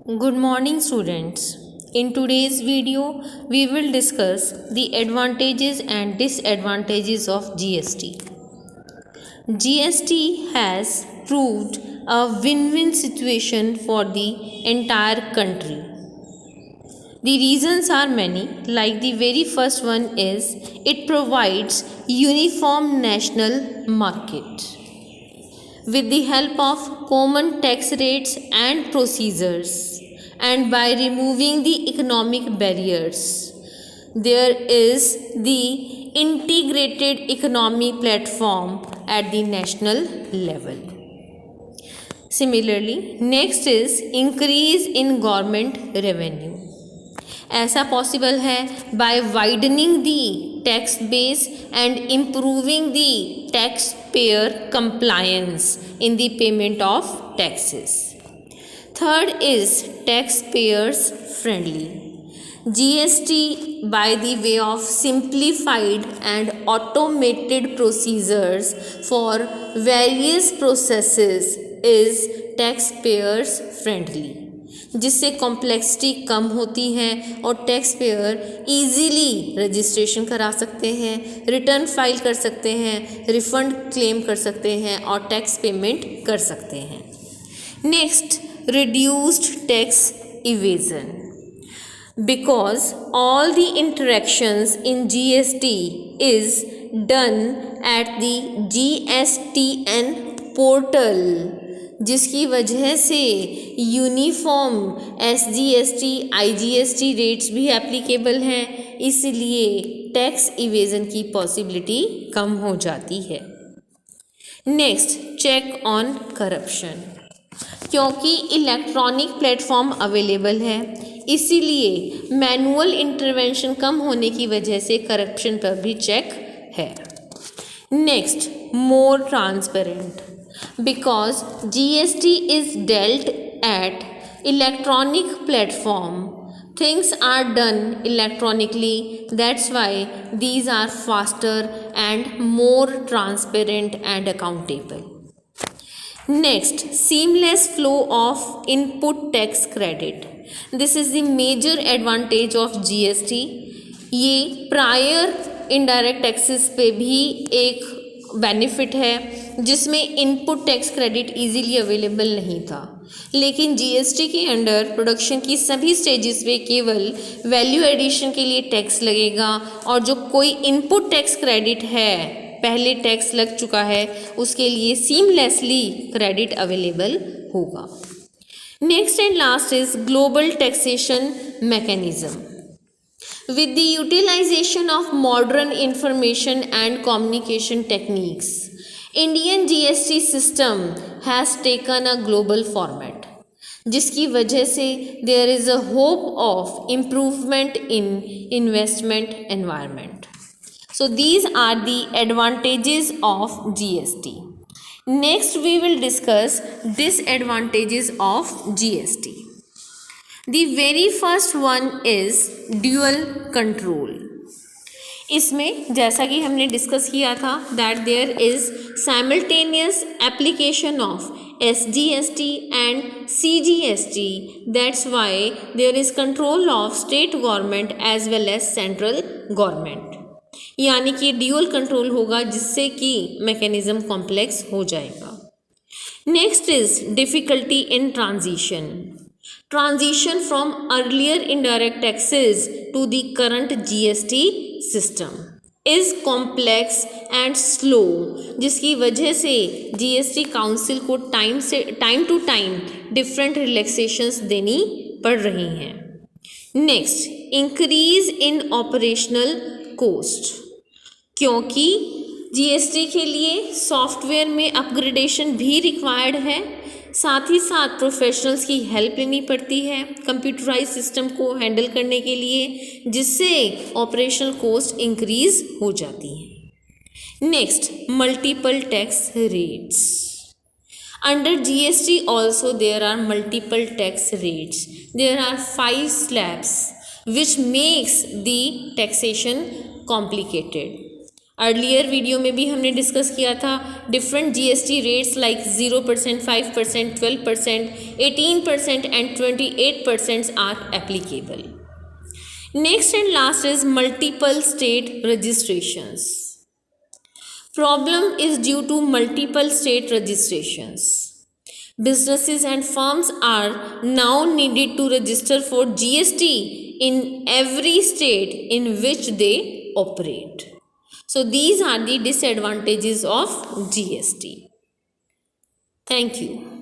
Good morning, students. In today's video, we will discuss the advantages and disadvantages of GST. GST has proved a win-win situation for the entire country. The reasons are many, like the very first one is it provides uniform national market. With the help of common tax rates and procedures, and by removing the economic barriers, there is the integrated economy platform at the national level. Similarly, next is increase in government revenue. ऐसा possible है by widening the tax base and improving the tax payer compliance in the payment of taxes. Third is tax payers friendly. GST by the way of simplified and automated procedures for various processes is taxpayers friendly, जिससे complexity कम होती है और tax payer easily registration करा सकते हैं, return file कर सकते हैं, रिफंड क्लेम कर सकते हैं और टैक्स पेमेंट कर सकते हैं. Next, reduced tax evasion. Because all the interactions in GST is done at the GSTN portal, जिसकी वजह से यूनिफॉर्म SGST IGST रेट्स भी एप्लीकेबल हैं, इसलिए टैक्स इवेजन की पॉसिबिलिटी कम हो जाती है. Next, check on corruption. क्योंकि इलेक्ट्रॉनिक प्लेटफॉर्म अवेलेबल है, इसीलिए मैनुअल इंटरवेंशन कम होने की वजह से करप्शन पर भी चेक है. Next, more transparent. Because GST is dealt at electronic platform, things are done electronically, that's why these are faster and more transparent and accountable. Next, seamless flow of input tax credit. This is the major advantage of GST. ये prior indirect taxes पे भी एक benefit है, जिसमें input tax credit easily available नहीं था, लेकिन GST के अंडर प्रोडक्शन की सभी स्टेजेस पे केवल वैल्यू एडिशन के लिए टैक्स लगेगा और जो कोई इनपुट टैक्स क्रेडिट है पहले टैक्स लग चुका है उसके लिए सीमलेसली क्रेडिट अवेलेबल होगा. Next and last is global taxation mechanism. With the utilization of modern information and communication techniques, Indian GST system has taken a global format, जिसकी वजह से there is a hope of improvement in investment environment. So these are the advantages of GST. Next we will discuss disadvantages of GST. The very first one is dual control. इसमें जैसा कि हमने discuss किया था that there is simultaneous application of SGST and CGST. That's why there is control of state government as well as central government. यानी कि dual control होगा जिससे कि मैकेनिज्म कॉम्प्लेक्स हो जाएगा. Next is difficulty in transition. Transition from earlier indirect taxes to the current GST system is complex and slow, जिसकी वजह से GST काउंसिल को time to time different relaxations देनी पड़ रही हैं. Next, increase in operational cost. क्योंकि GST के लिए सॉफ्टवेयर में अपग्रेडेशन भी रिक्वायर्ड है, साथ ही साथ प्रोफेशनल्स की हेल्प लेनी पड़ती है कंप्यूटराइज सिस्टम को हैंडल करने के लिए, जिससे ऑपरेशनल कॉस्ट इंक्रीज हो जाती है. Next, multiple tax rates. Under GST also there are multiple tax rates. There are 5 slabs which makes the taxation complicated. Earlier video में भी हमने डिस्कस किया था different GST rates like 0%, 5%, 12%, 18% and 28% are applicable. Next and last is multiple state registrations. Problem is due to multiple state registrations. Businesses and firms are now needed to register for GST in every state in which they operate. So these are the disadvantages of GST. Thank you.